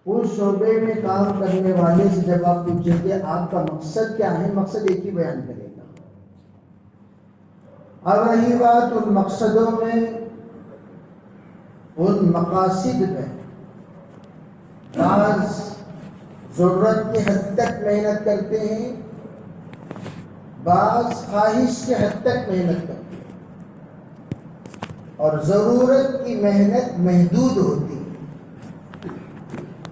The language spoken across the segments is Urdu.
اس شعبے میں کام کرنے والے سے جب آپ پوچھیں کہ آپ کا مقصد کیا ہے، مقصد ایک ہی بیان کرے گا۔ اب رہی بات ان مقصدوں میں، ان مقاصد میں، بعض ضرورت کے حد تک محنت کرتے ہیں، بعض خواہش کے حد تک محنت کرتے ہیں، اور ضرورت کی محنت محدود ہوتی ہے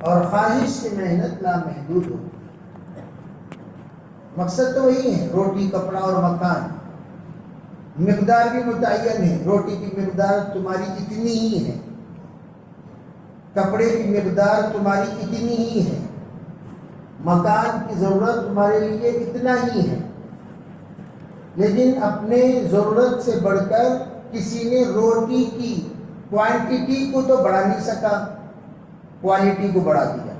اور خواہش کی محنت لامحدود ہوتی ہے۔ مقصد تو وہی ہے، روٹی، کپڑا اور مکان۔ مقدار بھی متعین ہے، روٹی کی مقدار تمہاری اتنی ہی ہے، کپڑے کی مقدار تمہاری اتنی ہی ہے، مکان کی ضرورت تمہارے لیے اتنا ہی ہے۔ لیکن اپنے ضرورت سے بڑھ کر کسی نے روٹی کی کوانٹٹی کو تو بڑھا نہیں سکا، کوالٹی کو بڑھا دیا۔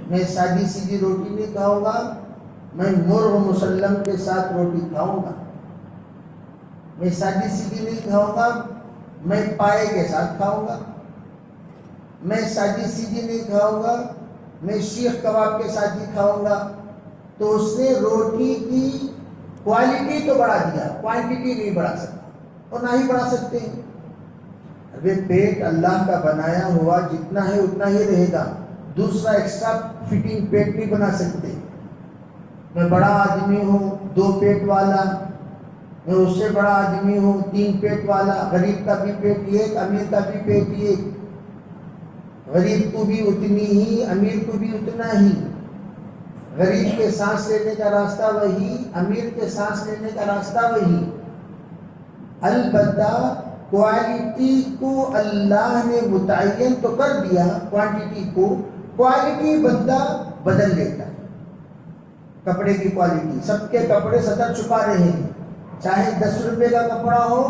میں سادی سیدھی روٹی نہیں کھاؤں گا، میں مرغ مسلم کے ساتھ روٹی کھاؤں گا۔ میں سادی سیدھی نہیں کھاؤں گا، میں پائے کے ساتھ کھاؤں گا۔ میں سادی سیدھی نہیں کھاؤں گا، میں شیخ کباب کے ساتھ ہی کھاؤں گا۔ تو اس نے روٹی کی کوالٹی تو بڑھا دیا، کوانٹٹی نہیں بڑھا سکتا، اور نہ ہی بڑھا سکتے ہیں۔ ابھی پیٹ اللہ کا بنایا ہوا جتنا ہے اتنا ہی رہے گا، دوسرا ایکسٹرا فٹنگ پیٹ نہیں بنا سکتے۔ میں بڑا آدمی ہوں، 2 پیٹ والا، میں اس سے بڑا آدمی ہوں، 3 پیٹ والا، غریب کا بھی پیٹ ایک، امیر کا بھی پیٹ ایک، غریب کو بھی اتنی ہی، امیر کو بھی اتنا ہی۔ غریب کے سانس لینے کا راستہ وہی، امیر کے سانس لینے کا راستہ وہی۔ البتہ کوالٹی کو اللہ نے متعین تو کر دیا، کوانٹٹی کو، کوالٹی بندہ بدل لیتا ہے۔ کپڑے کی کوالٹی، سب کے کپڑے سطر چھپا رہے ہیں، چاہے 10 روپے کا کپڑا ہو،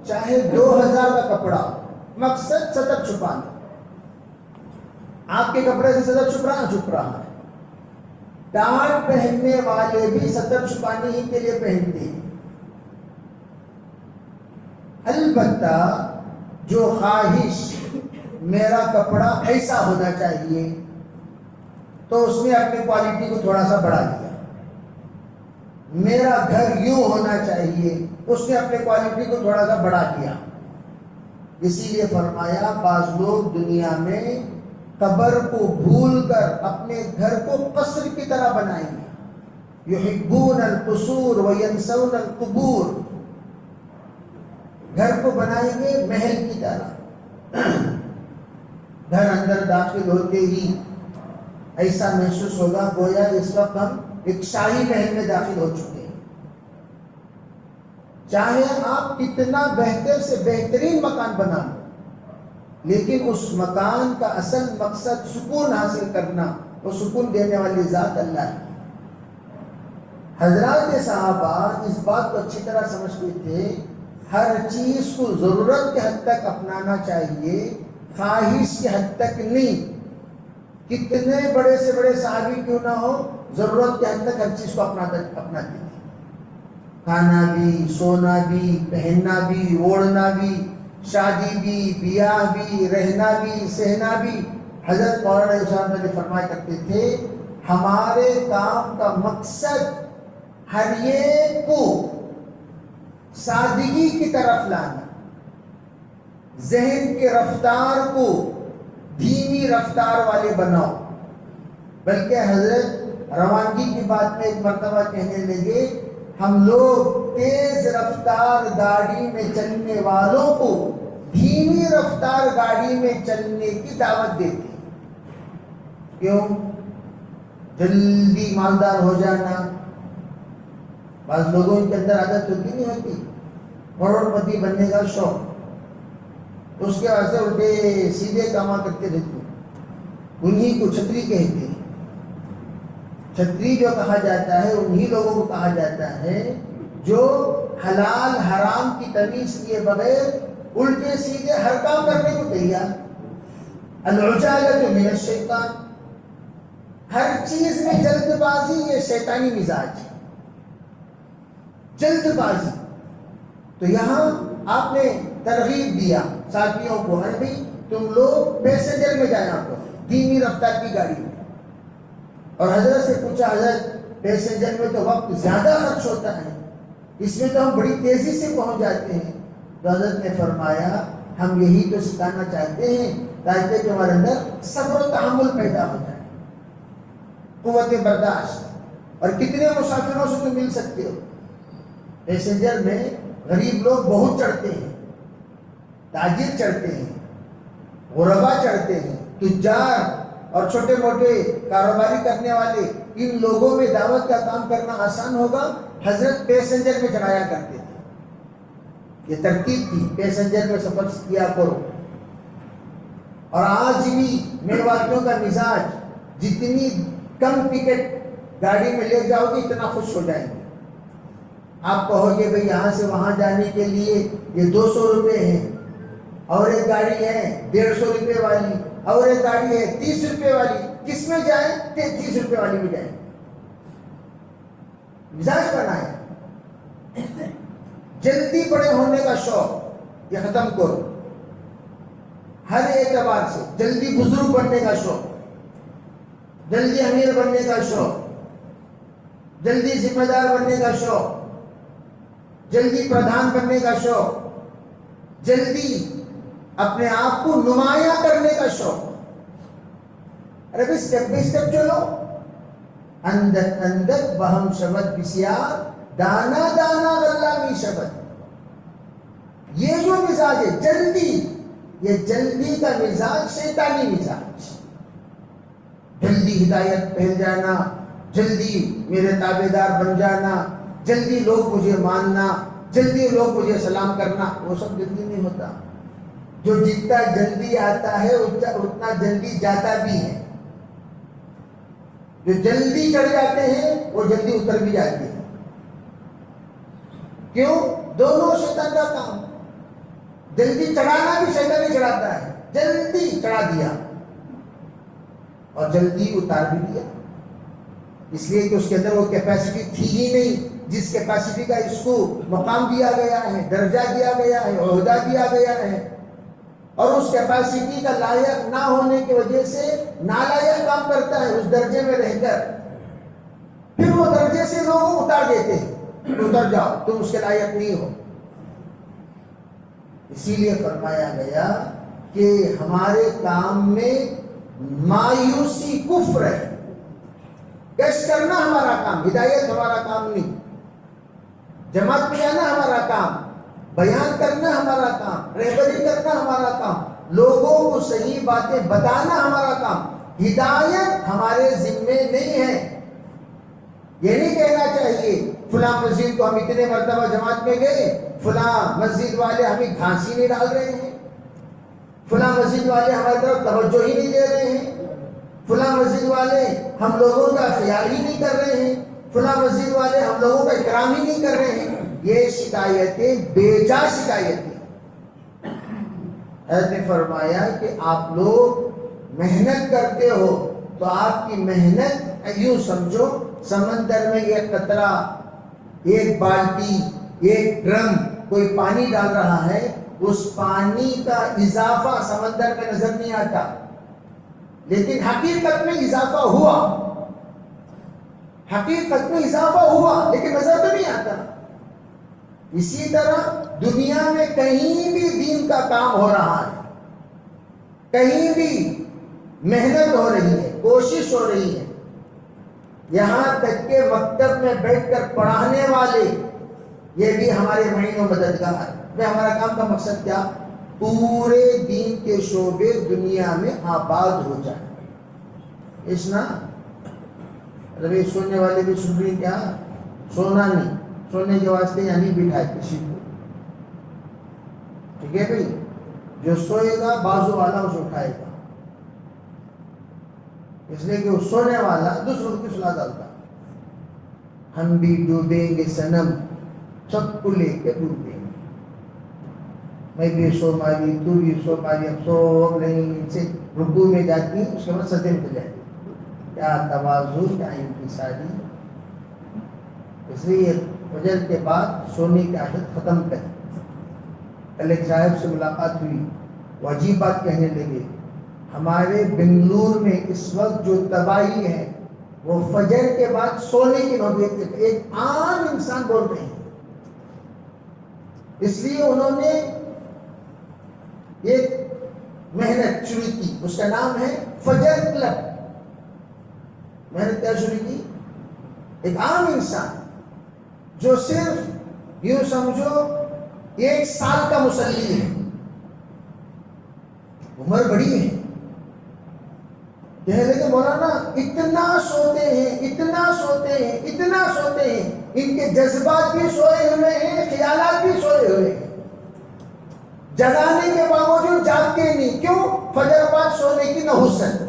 چاہے 2000 کا کپڑا ہو، مقصد سطر چھپانا۔ آپ کے کپڑے سے سطر چھپ رہا ہے۔ ٹاٹ پہننے والے بھی سطر چھپانے ہی کے لیے پہنتے ہیں۔ البتہ جو خواہش میرا کپڑا ایسا ہونا چاہیے، تو اس نے اپنی کوالٹی کو تھوڑا سا بڑھا دیا۔ میرا گھر یوں ہونا چاہیے، اس نے اپنی کوالٹی کو تھوڑا سا بڑھا دیا۔ اسی لیے فرمایا بعض لوگ دنیا میں قبر کو بھول کر اپنے گھر کو قصر کی طرح بنائیں گے۔ یحبون القصور وینسون القبور، گھر کو بنائیں گے محل کی طرح۔ گھر اندر داخل ہوتے ہی ایسا محسوس ہوگا گویا اس وقت ہم ایک شاہی محل میں داخل ہو چکے ہیں۔ چاہے آپ کتنا بہتر سے بہترین مکان بنا لو، لیکن اس مکان کا اصل مقصد سکون حاصل کرنا، وہ سکون دینے والی ذات اللہ ہے۔ حضرات صحابہ اس بات کو اچھی طرح سمجھتے تھے، ہر چیز کو ضرورت کے حد تک اپنانا چاہیے، خواہش کے حد تک نہیں۔ کتنے بڑے سے بڑے صحابی کیوں نہ ہو، ضرورت کے حد تک ہر چیز کو اپناتے تھے۔ کھانا بھی، سونا بھی، پہننا بھی، اوڑھنا بھی، شادی بھی، بیاہ بھی، رہنا بھی، سہنا بھی۔ حضرت مولانا علیہ السلام نے فرمایا کرتے تھے، ہمارے کام کا مقصد ہر ایک کو سادگی کی طرف لانا، ذہن کے رفتار کو دھیمی رفتار والے بناؤ۔ بلکہ حضرت روانگی کی بات میں ایک مرتبہ کہنے لگے، ہم لوگ تیز رفتار گاڑی میں چلنے والوں کو دھیمی رفتار گاڑی میں چلنے کی دعوت دیتے ہیں۔ کیوں؟ جلدی مالدار ہو جانا۔ بعض لوگوں کے اندر عادت ہوتی نہیں ہوتی، کروڑ پتی بننے کا شوق، اس کے واسطے الٹے سیدھے کام کرتے رہتے ہیں۔ انہی کو چھتری کہتے ہیں۔ چھتری جو کہا جاتا ہے انہی لوگوں کو کہا جاتا ہے جو حلال حرام کی تمیز کیے بغیر الٹے سیدھے ہر کام کرنے کو تیار۔ العجالۃ من الشیطان، ہر چیز میں جلد بازی، یہ شیطانی مزاج ہے، جلد بازی۔ تو یہاں آپ نے ترغیب دیا ساتھیوں کو، ہے بھائی تم لوگ پیسنجر میں جانا کرو، دھیمی رفتار کی گاڑی میں. اور حضرت سے پوچھا حضرت پیسنجر میں تو وقت زیادہ خرچ ہوتا ہے, اس میں تو ہم بڑی تیزی سے پہنچ جاتے ہیں. تو حضرت نے فرمایا ہم یہی تو سکھانا چاہتے ہیں تاکہ تمہارے اندر صبر و تحمل پیدا ہو جائے, قوت برداشت. اور کتنے مسافروں سے تم مل سکتے ہو. پیسنجر میں غریب لوگ بہت چڑھتے ہیں, تاجر چڑھتے ہیں, غربا چڑھتے ہیں, تجار اور چھوٹے موٹے کاروباری کرنے والے. ان لوگوں میں دعوت کا کام کرنا آسان ہوگا. حضرت پیسنجر میں چڑھایا کرتے تھے. یہ ترتیب تھی, پیسنجر میں سفر کیا کرو. اور آج بھی میواڑیوں کا مزاج, جتنی کم ٹکٹ گاڑی میں لے جاؤ گے اتنا خوش ہو جائیں گے. آپ کہو گے بھئی یہاں سے وہاں جانے کے لیے یہ 200 روپے ہیں, اور ایک گاڑی ہے 150 روپے والی, اور ایک گاڑی ہے 30 روپے والی, کس میں جائیں؟ 30 روپے والی میں جائیں. مزاج بنائیں. جلدی بڑے ہونے کا شوق یہ ختم کرو. ہر اعتبار سے جلدی بزرگ بننے کا شوق, جلدی امیر بننے کا شوق, جلدی ذمہ دار بننے کا شوق, جلدی پردھان بننے کا شوق, جلدی اپنے آپ کو نمایاں کرنے کا شوق. ارے بھائی اسٹیپ بائی اسٹیپ چلو. اندر اندر بہم شبد بسیار, دانا دانا غلہ می شبد. یہ جو مزاج ہے جلدی, یہ جلدی کا مزاج شیطانی مزاج. جلدی ہدایت پھیل جانا, جلدی میرے تابع دار بن جانا, جلدی لوگ مجھے ماننا, جلدی لوگ مجھے سلام کرنا, وہ سب جلدی نہیں ہوتا. جو جتنا جلدی آتا ہے اتنا جلدی جاتا بھی ہے. جو جلدی چڑھ جاتے ہیں وہ جلدی اتر بھی جاتے ہیں. کیوں؟ دونوں شیطان کا کام. جلدی چڑھانا بھی شیطان ہی چڑھاتا ہے. جلدی چڑھا دیا اور جلدی اتار بھی دیا, اس لیے کہ اس کے اندر وہ کیپیسٹی تھی ہی نہیں جس کیپیسٹی کا اس کو مقام دیا گیا ہے, درجہ دیا گیا ہے, عہدہ دیا گیا ہے. اور اس کیپیسٹی کا لائق نہ ہونے کی وجہ سے نالائق کام کرتا ہے اس درجے میں رہ کر. پھر وہ درجے سے لوگ اتار دیتے ہیں, اتر جاؤ تم اس کے لائق نہیں ہو. اسی لیے فرمایا گیا کہ ہمارے کام میں مایوسی کفر ہے. گشت کرنا ہمارا کام, ہدایت ہمارا کام نہیں. جماعت میں جانا ہمارا کام, بیان کرنا ہمارا کام, رہبری کرنا ہمارا کام, لوگوں کو صحیح باتیں بتانا ہمارا کام. ہدایت ہمارے ذمے نہیں ہے. یہ نہیں کہنا چاہیے فلاں مسجد کو ہم اتنے مرتبہ جماعت میں گئے, فلاں مسجد والے ہمیں گھانسی نہیں ڈال رہے ہیں, فلاں مسجد والے ہماری طرف توجہ ہی نہیں دے رہے ہیں, فلاں مسجد والے ہم لوگوں کا خیال ہی نہیں کر رہے ہیں, فلاں مسجد والے ہم لوگوں کا اکرام ہی نہیں کر رہے ہیں. یہ شکایتیں بیجا شکایتیں. حضرت نے فرمایا کہ آپ لوگ محنت کرتے ہو تو آپ کی محنت یوں سمجھو سمندر میں ایک قطرہ, ایک بالٹی, ایک ڈرم کوئی پانی ڈال رہا ہے, اس پانی کا اضافہ سمندر میں نظر نہیں آتا, لیکن حقیقت میں اضافہ ہوا, حقیقت میں اضافہ ہوا لیکن نظر تو نہیں آتا. اسی طرح دنیا میں کہیں بھی دین کا کام ہو رہا ہے, کہیں بھی محنت ہو رہی ہے, کوشش ہو رہی ہے, یہاں تک کہ مکتب میں بیٹھ کر پڑھانے والے یہ بھی ہمارے معین و مددگار. ہمارا کام کا مقصد کیا؟ پورے دین کے شعبے دنیا میں آباد ہو جائیں. اس نا ربی سونے والے بھی سن رہی, کیا سونا نہیں, سونے کے واسطے یہاں نہیں بٹھائے کسی کو, ٹھیک ہے بھائی. جو سوئے گا بازو والا اسے اٹھائے گا, اس لیے کہ وہ سونے والا دوسروں کی سلا ڈالتا. ہم بھی ڈوبیں گے صنم, سب کو لے کے ڈوبیں گے. میں بھی سو ماری, تو بھی سو ماری, اب سو نہیں سے رکوع میں جاتی, اس کے بعد سجدے میں جاتی. کیا تواضع, کیا انکساری. اس لیے فجر کے بعد سونے کی عادت ختم کریں. کل ایک صاحب سے ملاقات ہوئی, وہ عجیب بات کہنے لگے. ہمارے بنگلور میں اس وقت جو تباہی ہے وہ فجر کے بعد سونے کی نوبت ایک عام انسان بول رہے ہیں. اس لیے انہوں نے ایک محنت شروع کی, اس کا نام ہے فجر کلب. محنت کیا شروع کی؟ ایک عام انسان جو صرف یوں سمجھو 1 سال کا مصلی ہے, عمر بڑی ہے, کہنے لگے مولانا اتنا سوتے ہیں, اتنا سوتے ہیں, اتنا سوتے ہیں, ان کے جذبات بھی سوئے ہوئے ہیں, خیالات بھی سوئے ہوئے ہیں, جگانے کے باوجود جاگتے نہیں. کیوں؟ فجر بعد سونے کی نحوست.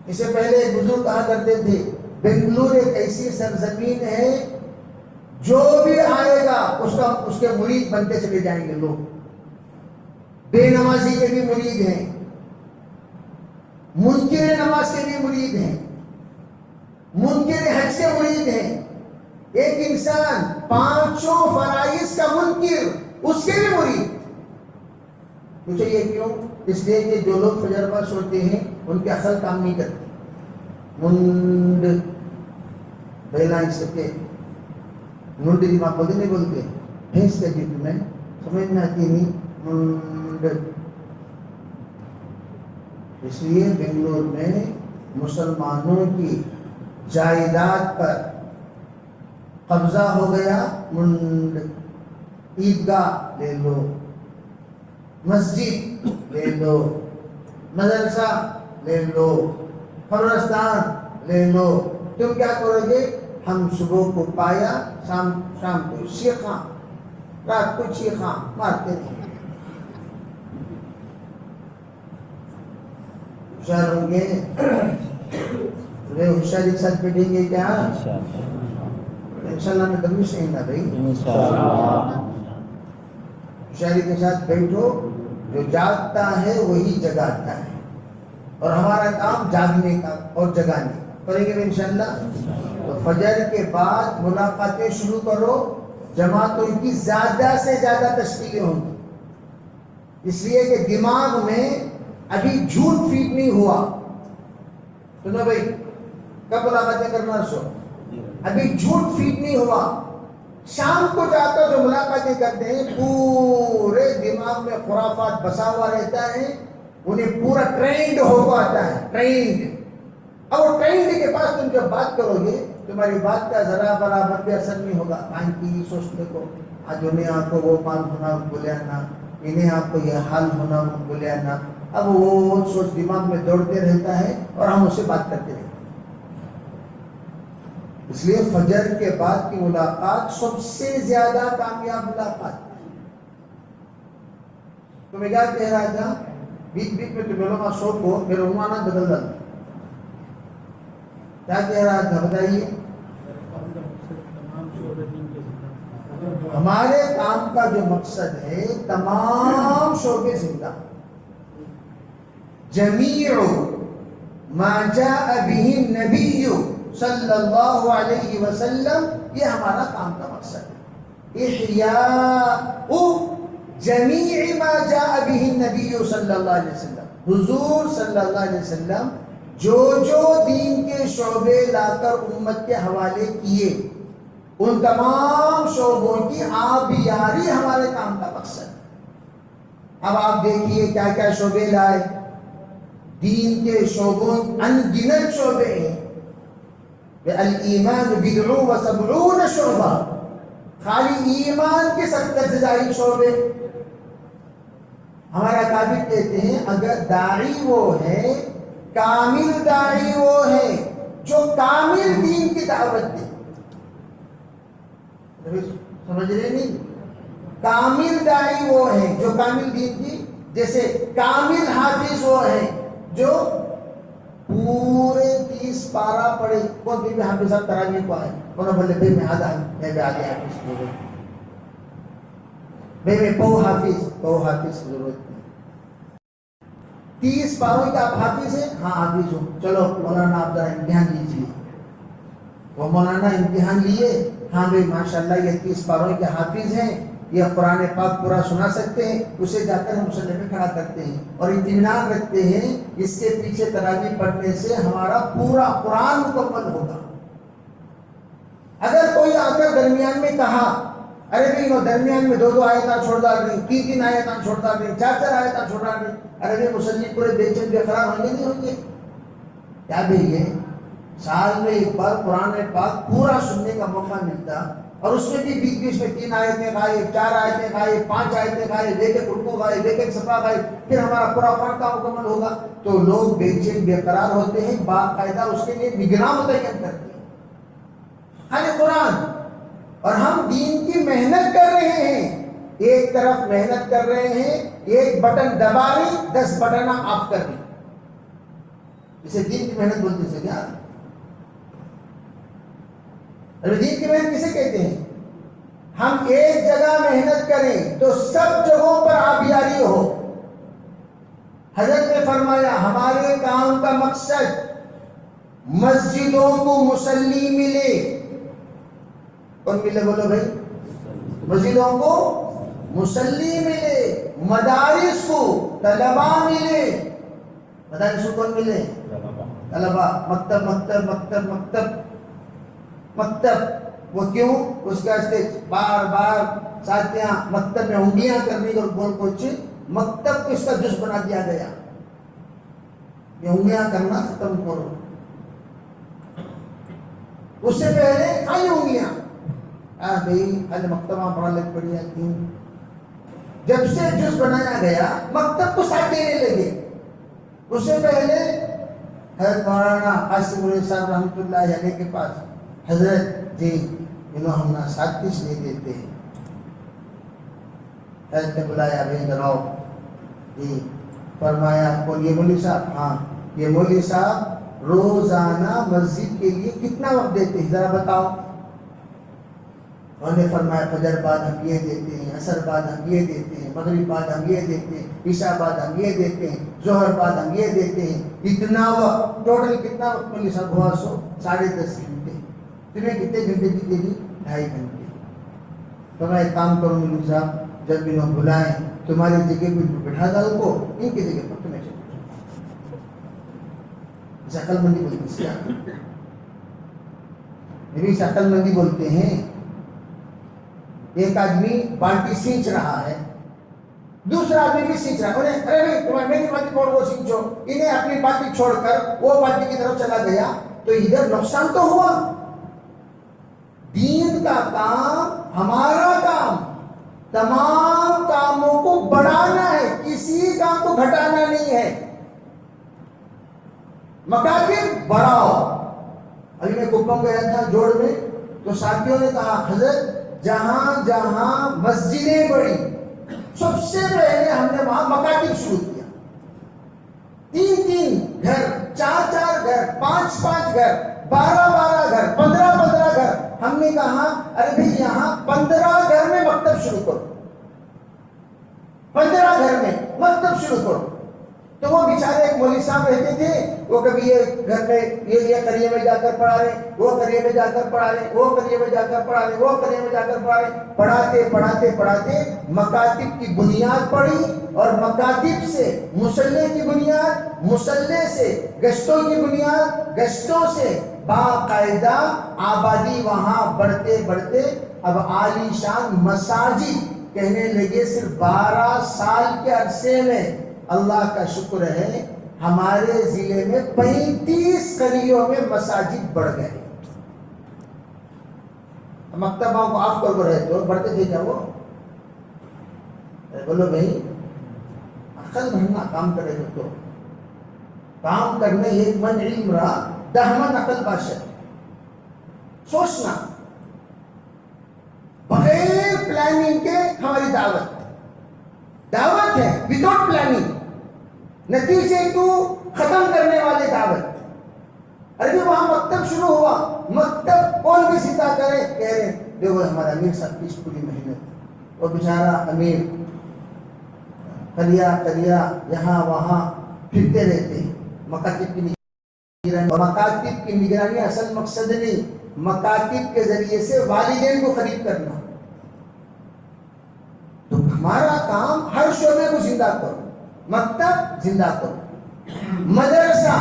اسے پہلے ایک بزرگ کہا کرتے تھے بنگلور ایک ایسی سرزمین ہے جو بھی آئے گا اس کے مرید بنتے چلے جائیں گے لوگ. بے نمازی کے بھی مرید ہیں, منکر نماز کے بھی مرید ہیں, منکر حج کے مرید ہیں. ایک انسان 5 فرائض کا منکر, اس کے بھی مرید. پوچھو یہ کیوں؟ اس لیے کہ جو لوگ فجر بعد سوتے ہیں ان کے عقل کام نہیں کرتی. منڈ بیلا اس کے منڈ دماغ بولتے نہیں بولتے بھینس کا جیت میں سمجھ میں آتی نہیں منڈ. اس لیے بنگلور میں مسلمانوں کی جائیداد پر قبضہ ہو گیا. منڈ عیدگاہ لے لو, مسجد لے لو, مدرسہ لے لو, قبرستان لے لو. تم کیا کرو گے؟ ہم صبح کو پایا, شام کو شیخاں, رات کو شیخاں مارتے ہیں. ہوشیار ہوں گے, ہوشیاری کے ساتھ بیٹھیں گے کیا؟ انشاءاللہ میں کبھی صحیح نہ بھائی, ہوشیاری کے ساتھ بیٹھو. جو جاگتا ہے وہی جگاتا ہے, اور ہمارا کام جاگنے کا اور جگانے کریں گے انشاءاللہ. تو فجر کے بعد ملاقاتیں شروع کرو, جماعتوں کی زیادہ سے زیادہ تشکیلیں ہوں گی. اس لیے کہ دماغ میں ابھی جھوٹ فیڈ نہیں ہوا. سنو بھائی, کب ملاقاتیں کرنا سو, ابھی جھوٹ فیڈ نہیں ہوا. شام کو جاتا جو ملاقاتیں کرتے ہیں پورے دماغ میں خرافات بسا ہوا رہتا ہے, انہیں پورا ٹرینڈ ہو آتا ہے, ٹرینڈ. اب وہ ٹرینڈ کے پاس تم جب بات کرو گے تمہاری بات کا ذرا برابر بھی اثر نہیں ہوگا. آئیں کی سوچنے کو آج انہیں آپ کو وہ مال ہونا بولے نا, انہیں آپ کو یہ حال ہونا بولے نا. اب وہ سوچ دماغ میں دوڑتے رہتا ہے اور ہم اسے بات کرتے رہتے ہیں. اس لیے فجر کے بعد کی ملاقات سب سے زیادہ کامیاب ملاقات. تو میں کیا کہہ رہا تھا, بیچ بیچ میں تمہیں لوگوں کا شوق ہو, میرا عنوان بدل رہا تھا. کیا کہہ رہا تھا بتائیے؟ ہمارے کام کا جو مقصد ہے تمام شعبے زندہ, جمیع ما جاء به النبی صلی اللہ علیہ وسلم, یہ ہمارا کام کا مقصد ہے. احیاء جمیع ما جاء به النبی صلی اللہ علیہ وسلم, حضور صلی اللہ علیہ وسلم جو دین کے شعبے لا کر امت کے حوالے کیے, ان تمام شعبوں کی آبیاری ہمارے کام کا مقصد ہے. اب آپ دیکھیے کیا کیا شعبے لائے. دین کے شعبوں انگنت شعبے ہیں. الایمان بدع و 70 شعبہ, خالی ایمان کے 70 سے زائد شعبے. ہمارا قابل کہتے ہیں اگر داعی وہ ہے, کامل داعی وہ ہے جو کامل دین کی دعوت دے. سمجھ رہے نہیں؟ کامل داعی وہ ہے جو کامل دین کی, جیسے کامل حافظ وہ ہے جو پورے 30 پارہ پڑھے. کون بھی حافظ صاحب تراویح کو آئے, کون بولے بھائی میں آدھا, میں بھی آدھے حافظ کی ضرورت, میں پو حافظ کی ضرورت نہیں. 30 پاروں کا آپ حافظ ہیں؟ ہاں حافظ ہوں. چلو مولانا آپ ذرا امتحان لیجیے. وہ مولانا امتحان لیے, ہاں بھائی ماشاءاللہ یہ 30 پاروں کے حافظ ہیں, یہ قرآن پاک پورا سنا سکتے ہیں، اسے جا کر ہم مصلی میں کھڑا کرتے ہیں اور اطمینان رکھتے ہیں اس کے پیچھے تراویح پڑھنے سے ہمارا پورا قرآن مکمل ہوگا۔ اگر کوئی آ کر درمیان میں کہا ارے بھائی وہ درمیان میں 2 آیتاں چھوڑ ڈال رہی، 3 آیتاں چھوڑ ڈال رہی، 4 آیتاں چھوڑ ڈال رہی، ارے بھائی مصلی پورے بے چین بے قرار ہوں گے نہیں ہوں گے؟ کیا بھائی یہ سال میں ایک بار قرآن پاک پورا سننے کا موقع ملتا اور اس میں بھی بیچ بیچ میں 3 آیتیں غائب، 4 آیتیں غائب، 5 آیتیں غائب، ایک رکوع غائب، ایک صفحہ غائب، پھر ہمارا پورا قرآن کا مکمل ہوگا تو لوگ بے چین بے قرار ہوتے ہیں، باقاعدہ اس کے لیے نگراں متعین کرتے ہیں خالی قرآن۔ اور ہم دین کی محنت کر رہے ہیں، ایک طرف محنت کر رہے ہیں، ایک بٹن دبا رہی 10 بٹن آف کر دی، اسے دین کی محنت بولتے ہیں کیا؟ دین کی محنت کسے کہتے ہیں؟ ہم ایک جگہ محنت کریں تو سب جگہوں پر آبیاری ہو۔ حضرت نے فرمایا ہمارے کام کا مقصد مسجدوں کو مصلی ملے، کون ملے بولو بھائی؟ مسجدوں کو مصلی ملے، مدارس کو طلبہ ملے، مدارس کو کون ملے؟ طلبہ، مکتب مکتب مکتب مکتب مکتب، وہ کیوں؟ اس کا اسٹیج بار بار ساتھیاں مکتب میں انگلیاں کرنے کو بول کچھ مکتب کو اس کا جز بنا دیا گیا، یہ انگلیاں کرنا ختم کرو، اس سے پہلے خالی انگلیاں بھائی خالی مکتبہ پڑھا لگ پڑی کیوں؟ جب سے جز بنایا گیا مکتب کو ساتھ دینے لگے، اس سے پہلے حضرت مولانا قاسم علی صاحب رحمۃ اللہ علیہ کے پاس حضرت جی انہوں ہم نا ساتھ کس نہیں دیتے ہیں، حضرت نے بلایا بھائی بناؤ جی، فرمایا کون؟ یہ مولوی صاحب؟ ہاں یہ مولوی صاحب روزانہ مسجد کے لیے کتنا وقت دیتے ہیں ذرا بتاؤ؟ انہوں نے فرمایا فجر بعد ہم یہ دیتے ہیں، عصر بعد ہم یہ دیتے ہیں، مغرب بعد ہم یہ دیتے ہیں، عشاء بعد ہم یہ دیتے ہیں، ظہر بعد ہم یہ دیتے ہیں، اتنا وقت ٹوٹل کتنا وقت ملی سب ہوا؟ 10.5 گھنٹے، تمہیں کتنے گھنٹے کی دے دی؟ 2.5 گھنٹے۔ تو میں ایک کام کروں مولوی صاحب، جب انہوں بلائیں تمہاری جگہ پہ بٹھا دو کو، ان کی جگہ پر تمہیں چلو، اسے عقل مندی بولتے ہیں، میری اسے عقل مندی بولتے ہیں۔ ایک آدمی بالٹی سینچ رہا ہے، دوسرا آدمی بھی سینچ رہا ہے، انہیں ارے بھائی تمہیں میری بالٹی چھوڑ وہ سینچو، انہیں اپنی بالٹی چھوڑ کر وہ بالٹی کی طرف چلا گیا تو ادھر نقصان تو ہوا۔ دین کا کام، ہمارا کام تمام کاموں کو بڑھانا ہے، کسی کام کو گھٹانا نہیں ہے۔ مکاتب بڑھاؤ۔ ابھی میں کپوں گیا تھا جوڑ میں تو ساتھیوں نے کہا حضرت جہاں جہاں مسجدیں بڑی سب سے پہلے ہم نے وہاں مکاتب شروع کیا، 3 گھر، 4 گھر، 5 گھر، 12 گھر، 15 گھر، ہم نے کہا ارے بھائی یہاں 15 گھر میں مکتب شروع کرو، 15 گھر میں مکتب شروع کرو۔ تو وہ بیچارے ایک مولوی صاحب رہتے تھے، وہ کبھی یہ گھر میں یہ قریے میں جا کر پڑھا رہے، وہ قریے میں جا کر پڑھا رہے، وہ قریے میں جا کر پڑھا رہے، وہ قریے میں جا کر پڑھا رہے، پڑھاتے مکاتب کی بنیاد پڑی، اور مکاتب سے مصلی کی بنیاد، مصلی سے گشتوں کی بنیاد، گشتوں سے باقاعدہ آبادی وہاں بڑھتے بڑھتے اب عالی شان مساجد کہنے لگے۔ صرف 12 سال کے عرصے میں اللہ کا شکر ہے ہمارے ضلع میں 35 قریوں میں مساجد بڑھ گئے۔ مکتبوں کو آف کر رہے تو بڑھتے تھے کیا وہ؟ بولو بھائی عقل بھرنا کام کرے تو کام کرنے ایک من علم رہا، 10 من عقل باشد۔ سوچنا بغیر پلاننگ کے ہماری دعوت ہے، وداؤٹ پلاننگ، نتیجے کو ختم کرنے والے دعوت۔ ارے وہاں مکتب شروع ہوا، مکتب کون بھی سیتا کرے، کہہ رہے دیکھو ہمارا امیر صاحب کی پوری محنت، وہ بیچارہ امیر کریا یہاں وہاں پھرتے رہتے ہیں۔ مکاتب کی نگرانی اصل مقصد نہیں، مکاتب کے ذریعے سے والدین کو قریب کرنا، ہمارا کام ہر شعبے کو زندہ کرو. مکتب زندہ کرو. مدرسہ،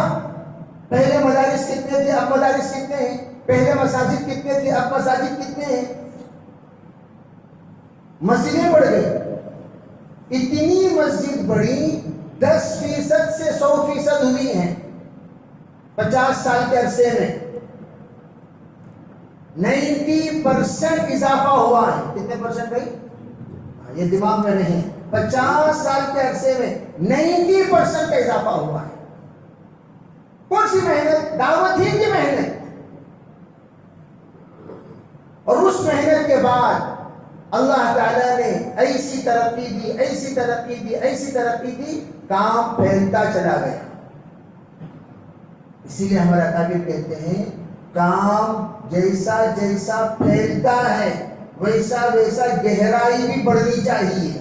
پہلے مدارس کتنے تھے اب مدارس کتنے ہیں؟ پہلے مساجد کتنے تھے اب مساجد کتنے ہیں؟ مسجدیں بڑھ گئی. اتنی مسجد بڑی 10% سے 100% ہوئی ہیں 50 سال کے عرصے میں. 90% اضافہ ہوا ہے. کتنے پرسنٹ بھائی؟ یہ دماغ میں نہیں. 50 سال کے عرصے میں 90% کا اضافہ ہوا ہے. کون سی محنت؟ دعوت ہی کی محنت. اور اس محنت کے بعد اللہ تعالیٰ نے ایسی ترقی دی، ایسی ترقی دی، ایسی ترقی دی، کام پھیلتا چلا گیا. اسی لیے ہمارے اکابر کہتے ہیں کام جیسا جیسا پھیلتا ہے ویسا ویسا گہرائی بھی بڑھنی چاہیے.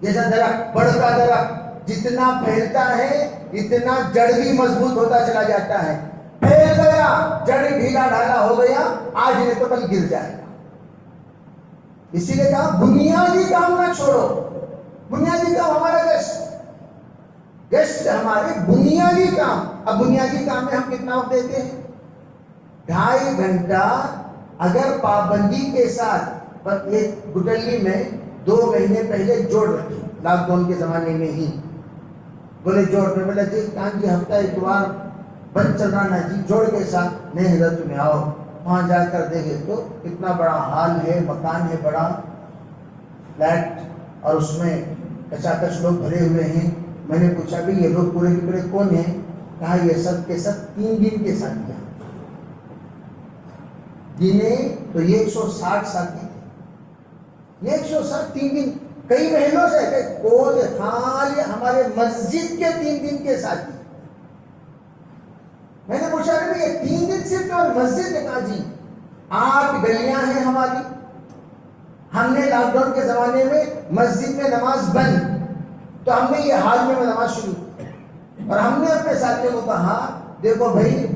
جیسا درخت، بڑھتا درخت جتنا پھیلتا ہے اتنا جڑ بھی مضبوط ہوتا چلا جاتا ہے. پھیل گیا، جڑ ڈھیلا ڈھالا ہو گیا، آج نہیں تو کل گر جائے گا. اسی لیے کہا بنیادی کام نہ چھوڑو. بنیادی کام ہمارا گشت ہمارے بنیادی کام. اب بنیادی کام میں ہم کتنا وقت دیتے ہیں؟ 2.5 گھنٹہ. اگر پابندی کے ساتھ ایک گٹلی میں 2 مہینے پہلے جوڑ رکھے، لاک ڈاؤن کے زمانے میں ہی بولے جوڑ میں، بولا جی کہاں جی ہفتہ اتوار بند چل رہا نا جی، جوڑ کے ساتھ نہیں حضرت تمہیں آؤ. وہاں جا کر دیکھے تو اتنا بڑا ہال ہے، مکان ہے بڑا فلیٹ، اور اس میں کچاکچ لوگ بھرے ہوئے ہیں. میں نے پوچھا بھی یہ لوگ پورے کے پورے کون ہیں؟ کہا یہ سب کے سب 3 دن کے ساتھ کیا. گنے تو 160 ساتھی تھے. 160 3 دن، کئی مہینوں سے کون خالی ہمارے مسجد کے 3 دن کے ساتھی. میں نے پوچھا کہ یہ 3 دن صرف اور مسجد نے کہا جی 8 گلیاں ہیں ہماری. ہم نے لاک ڈاؤن کے زمانے میں مسجد میں نماز بند، تو ہم نے یہ حال میں نماز شروع کی، اور ہم نے اپنے ساتھیوں کو کہا دیکھو بھائی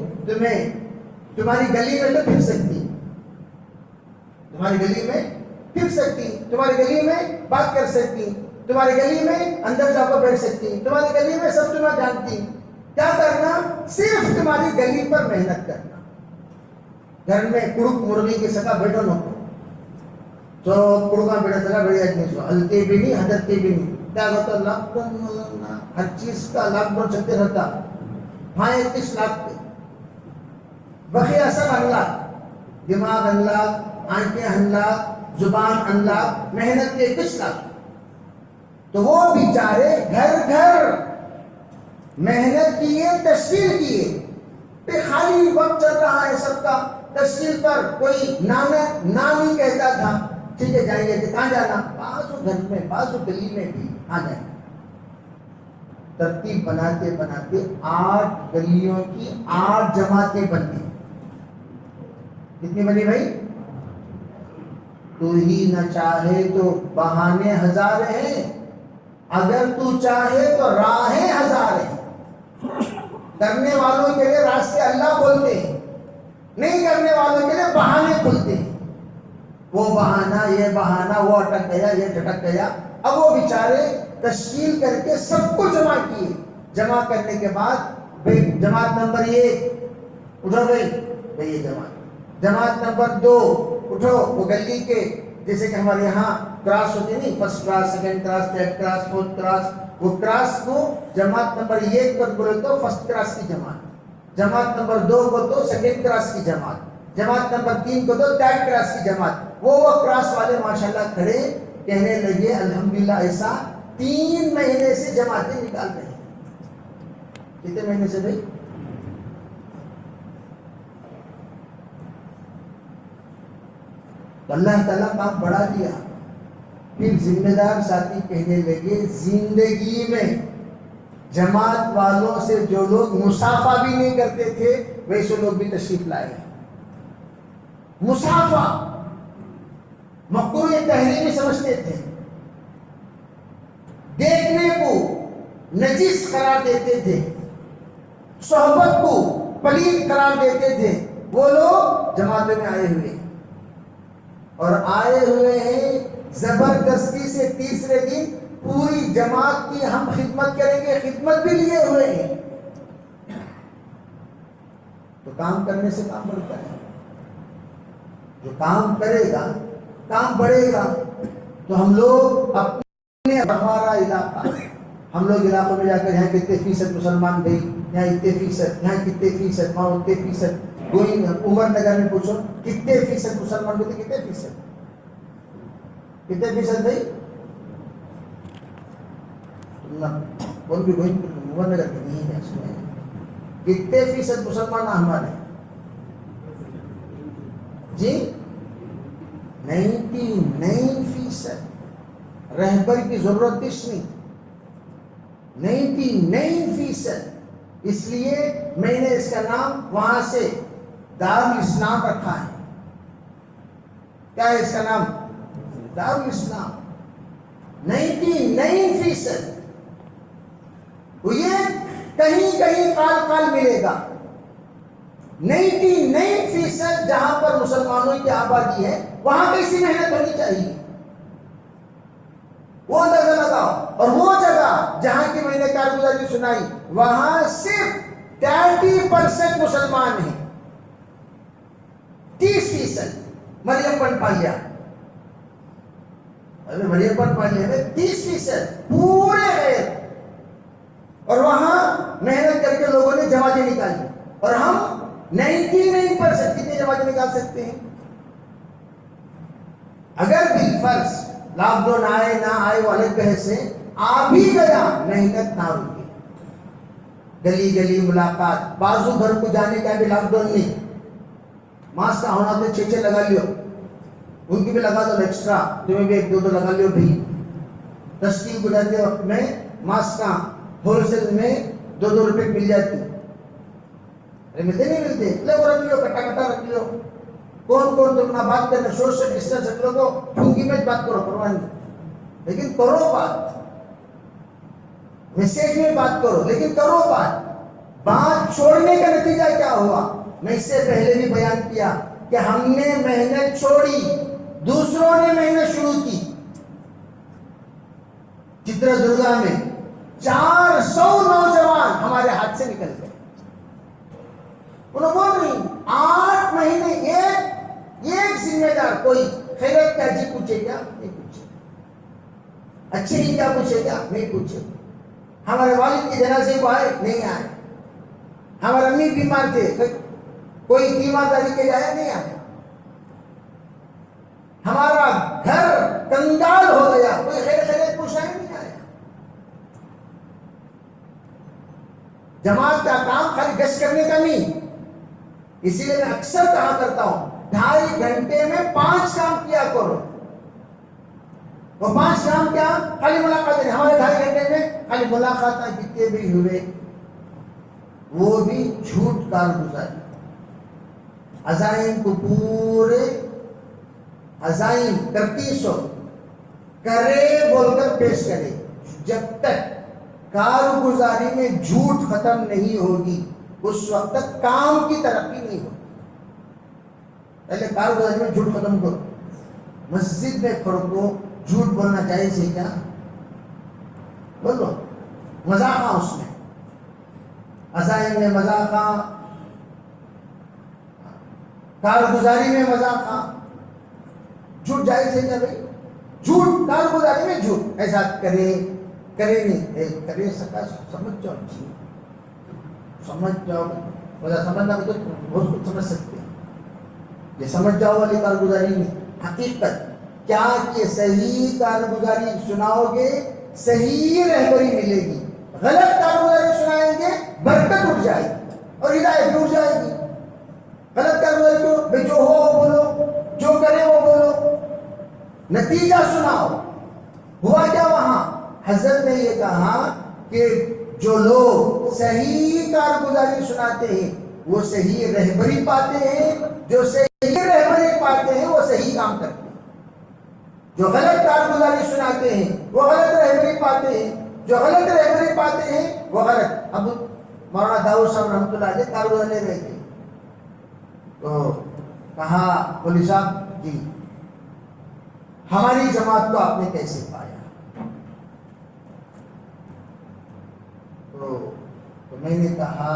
تمہاری گلی میں تو پھر سکتی، تمہاری گلی میں پھر سکتی، تمہاری گلی میں بات کر سکتی، تمہاری گلی میں اندر جا کر بیٹھ سکتی، تمہاری گلی میں سب تمہیں جانتی. کیا کرنا؟ صرف تمہاری گلی پر محنت کرنا. گھر میں کڑک مرغی کے سکا بیٹھو نہ تو کڑکا بیٹھا سکا بیٹھے آدمی سو ہلتے بھی نہیں ہدرتے بھی نہیں. کیا ہوتا؟ لاک ڈاؤن، ہر چیز کا لاک ڈاؤن چلتے رہتا. ہاں 21 لاکھ پہ بقیہ سب انلاک، دماغ انلاک، آنکھیں انلاک، زبان انلاک، محنت کے 21 لاکھ. تو وہ بیچارے گھر گھر محنت کیے، تشکیل کیے. پہ خالی وقت چل رہا ہے سب کا تشکیل پر. کوئی نام ہی کہتا تھا ٹھیک ہے جائیں گے. کہاں جانا؟ بازو گھر میں، بازو گلی میں بھی آ جائیں. ترتیب بناتے بناتے 8 گلیوں کی 8 جماعتیں بنتی. کتنی بنی بھائی؟ تو ہی نہ چاہے تو بہانے 1000 ہیں، اگر تو چاہے تو راہیں 1000 ہیں. کرنے والوں کے لیے راستے اللہ کھولتے ہیں، نہیں کرنے والوں کے لیے بہانے کھلتے ہیں. وہ بہانہ، یہ بہانہ، وہ اٹک گیا، یہ جھٹک گیا. اب وہ بیچارے تشکیل کر کے سب کو جمع کیے. جمع کرنے کے بعد بھائی جماعت نمبر 1 اٹھو بھائی یہ جماعت نمبر 2 اٹھو. وہ گلی کے جیسے کہ ہمارے یہاں کراس ہوتے نہیں، first cross, second cross, third cross, fourth cross. وہ کراس کو جماعت نمبر 1 پر بولے تو فرسٹ کراس کی جماعت، جماعت نمبر 2 کو تو سیکنڈ کراس کی جماعت، جماعت نمبر 3 کو تو تھرڈ کراس کی جماعت. وہ کراس والے ماشاءاللہ کھڑے کہنے لگے الحمدللہ ایسا 3 مہینے سے جماعتیں نکال رہے ہیں. کتنے مہینے سے بھائی؟ اللہ تعالیٰ کام بڑھا دیا. پھر ذمہ دار ساتھی کہنے لگے زندگی میں جماعت والوں سے جو لوگ مسافہ بھی نہیں کرتے تھے ویسے لوگ بھی تشریف لائے. مسافہ مقروء تحریمی سمجھتے تھے، دیکھنے کو نجس قرار دیتے تھے، صحبت کو پلید قرار دیتے تھے. وہ لوگ جماعتوں میں آئے ہوئے اور آئے ہوئے ہیں زبردستی سے تیسرے دن پوری جماعت کی ہم خدمت کریں گے، خدمت بھی لیے ہوئے ہیں. تو کام کرنے سے کام بڑھتا ہے. جو کام کرے گا کام بڑھے گا. تو ہم لوگ اپنے ہمارا علاقہ، ہم لوگ علاقوں میں جا کر یہاں کتنے فیصد مسلمان گئی، یہاں اتنے فیصد، یہاں کتنے فیصد، وہاں اتنے فیصد. کوئی عمر نگر میں پوچھو کتنے فیصد مسلمان ہوتے، کتنے فیصد، کتنے فیصد بھائی؟ کون بھی کوئی عمر نگر کے نہیں ہے، سنیں کتنے فیصد مسلمان ہمارے؟ جی 99%. رہبر کی ضرورت کس نہیں، 99%. اس لیے میں نے اس کا نام وہاں سے دارالاسلام رکھا ہے. کیا ہے اس کا نام؟ دارالاسلام. 99%. یہ کہیں کہیں کال ملے گا. 99% جہاں پر مسلمانوں کی آبادی ہے وہاں کیسی محنت ہونی چاہیے، وہ اندازہ لگاؤ. اور وہ جگہ جہاں کی میں نے کارگزاری سنائی وہاں صرف 30% مسلمان ہیں. 30% مریم پن پالیا، مریم پن پالیا میں 30% پورے غیر. اور وہاں محنت کر کے لوگوں نے جماعتیں نکالی. اور ہم 99% کتنے جماعتیں نکال سکتے ہیں؟ اگر بالفرض لاک ڈاؤن آئے نہ آئے وہ الگ بحث ہے، آ بھی گیا محنت نہ رکے. گلی گلی ملاقات، بازو گھر کو جانے کا بھی لاک ڈاؤن نہیں. ماسک کا ہونا تو 6 لگا لیو، ان کی بھی لگا دو ایکسٹرا، تمہیں بھی 1-2 لگا لیو بھائی. تشکیل کو جاتے وقت میں ماسک کا ہول سیل میں 2 روپے مل جاتی. ملتے نہیں ملتے، لوگ رکھ لو، کٹا رکھ لو. کون تم نہ بات کرنا، سوشل ڈسٹینس رکھ لو، کو ڈھونگی میں بات کرو، پرواہ نہیں. لیکن کرو بات، میسیج میں بات کرو، لیکن کرو بات. بات چھوڑنے کا نتیجہ کیا ہوا؟ میں اس سے پہلے بھی بیان کیا کہ ہم نے محنت چھوڑی، دوسروں نے محنت شروع کی. چتردرگا میں 400 نوجوان ہمارے ہاتھ سے نکل گئے. انہوں بول رہی 8 مہینے ایک ذمہ دار کوئی خیرت کا جی پوچھے کیا؟ نہیں پوچھے. اچھے ہی کیا پوچھے کیا؟ نہیں پوچھے. ہمارے والد کے جنازے کو آئے نہیں آئے. ہمارے امی بیمار تھے، کوئی تیمارداری کے جایا نہیں آیا. ہمارا گھر کنگال ہو گیا، کوئی خیرت پوچھنا ہی نہیں آیا. جماعت کا کام خالی گشت کرنے کا نہیں. اسی لیے میں اکثر کہا کرتا ہوں 2.5 گھنٹے میں 5 کام کیا کرو. وہ 5 کام کیا؟ خالی ملاقات نہیں. ہمارے 2.5 گھنٹے میں خالی ملاقات کتنے بھی ہوئے، وہ بھی جھوٹ کارگزاری. عزائم کو پورے عزائم 3300 کرے بول کر پیش کرے. جب تک کارگزاری میں جھوٹ ختم نہیں ہوگی اس وقت تک کام کی ترقی نہیں ہوگی. پہلے کارگزاری میں جھوٹ ختم کرو. مسجد میں کھڑو کو جھوٹ بولنا جائز ہے کیا؟ بولو. مذاق اس میں، عزائم میں مذاق، کارگزاری میں مذاق. جھوٹ جائز ہے کیا بھائی؟ جھوٹ کارگزاری میں جھوٹ. ایسا کرے نہیں کرے سکا سمجھ جاؤ. جی سمجھ جاؤ، وجہ سمجھنا تو بہت کچھ سمجھ سکتے ہیں. یہ سمجھ جاؤ والی کارگزاری نہیں. حقیقت کیا کہ صحیح کارگزاری سناؤ گے صحیح رہبری ملے گی. غلط کارگزاری سنائیں گے برکت اٹھ جائے گی اور ہدایت اٹھ جائے گی. غلط کارگزاری کو بھائی جو ہو وہ بولو، جو کرے وہ بولو، نتیجہ سناؤ. ہوا کیا وہاں؟ حضرت نے یہ کہا کہ جو لوگ صحیح کارگزاری سناتے ہیں وہ صحیح رہبری پاتے ہیں، جو صحیح رہبری پاتے ہیں وہ صحیح کام کرتے ہیں. جو غلط کارگزاری سناتے ہیں وہ غلط رہبری پاتے ہیں، جو غلط رہبری پاتے ہیں وہ غلط. اب مولانا داؤد صاحب رحمۃ اللہ علیہ کارگزار لے رہے تھے تو کہا مولوی صاحب جی ہماری جماعت کو آپ نے کیسے پایا؟ تو میں نے کہا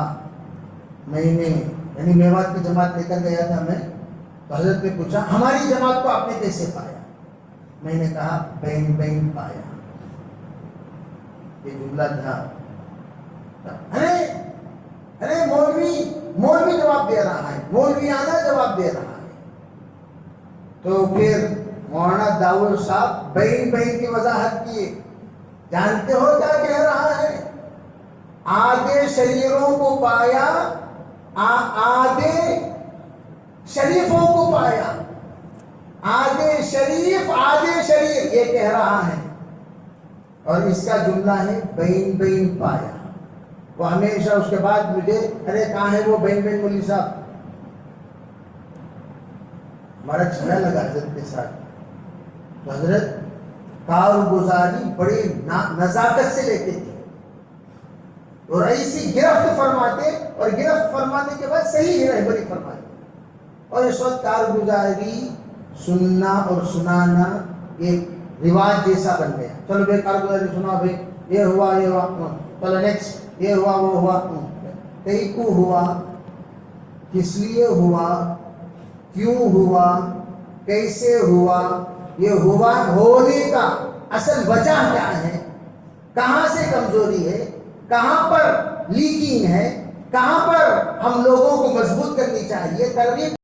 یعنی میوات کی جماعت لے کر گیا تھا میں، تو حضرت نے پوچھا ہماری جماعت کو آپ نے کیسے پایا؟ میں نے کہا بین بین پایا، یہ جملہ تھا۔ ارے مولوی جواب دے رہا ہے، مولوی آنا جواب دے رہا ہے۔ تو پھر مولانا داؤد صاحب بین بین کی وضاحت کیے، جانتے ہو کیا کہہ رہا ہے؟ آدھے شریروں کو پایا، آدھے شریفوں کو پایا، آدھے شریف آدھے شریر، یہ کہہ رہا ہے۔ اور اس کا جملہ ہے بین بین پایا۔ وہ ہمیشہ اس کے بعد مجھے ارے کہاں ہے وہ بین بین مولوی صاحب؟ ہمارا جھگڑا لگا حضرت کے ساتھ، تو حضرت کارگزاری بڑی نزاکت سے لیتے تھے اور ایسی گرفت فرماتے، اور گرفت فرمانے کے بعد صحیح رہبری فرماتے۔ اور اس وقت کارگزاری سننا اور سنانا ایک رواج جیسا بن گیا۔ چلو بھائی کارگزاری سنا، بھائی یہ ہوا یہ ہوا، چلو نیکسٹ یہ ہوا وہ ہوا۔ کئی کو ہوا، کس لیے ہوا، کیوں ہوا، کیسے ہوا، یہ ہوا ہونے کا اصل وجہ کیا ہے، کہاں سے کمزوری ہے، کہاں پر لیکنگ ہے، کہاں پر ہم لوگوں کو مضبوط کرنی چاہیے، ترغیب